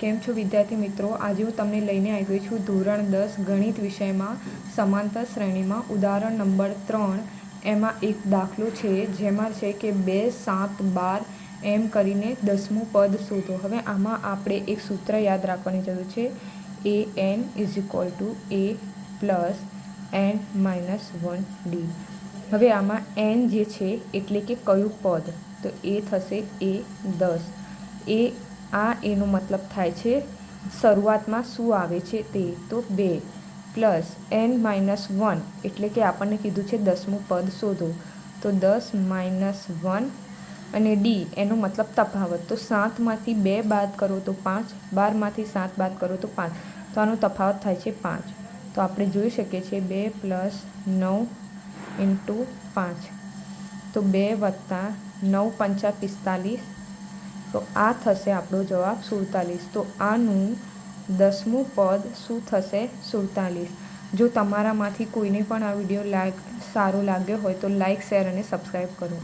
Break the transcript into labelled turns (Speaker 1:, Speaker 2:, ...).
Speaker 1: કેમ છો વિદ્યાર્થી મિત્રો? આજે હું તમને લઈને આવી ગઈ છું ધોરણ 10 ગણિત વિષયમાં સમાંતર શ્રેણીમાં ઉદાહરણ નંબર 3. એમાં એક દાખલો છે જેમાં છે કે 2, 7, 12 એમ કરીને 10મું પદ શોધો. હવે આમાં આપણે એક સૂત્ર યાદ રાખવાની જરૂર છે. an = a plus n-1d. હવે આમાં n જે છે એટલે કે કયું પદ, તો એ થશે a10. આ એનો મતલબ થાય છે શરૂઆતમાં શું આવે છે તે, તો 2 પ્લસ n-1 એટલે કે આપણને કીધું છે 10મું પદ શોધો, તો 10 - 1 અને ડી એનો મતલબ તફાવત, તો 7માંથી 2 બાદ કરો તો 5, 12માંથી 7 બાદ કરો તો 5, તો આનો તફાવત થાય છે 5. તો આપણે જોઈ શકીએ છીએ 2 + 9 × 5, તો 2 + 9 = 45, તો આ થશે આપણો જવાબ 47. તો આનું 10મું પદ શું થશે? 47. જો તમારામાંથી કોઈને પણ આ વિડીયો સારો લાગ્યો હોય તો લાઇક, શેર અને સબસ્ક્રાઈબ કરો.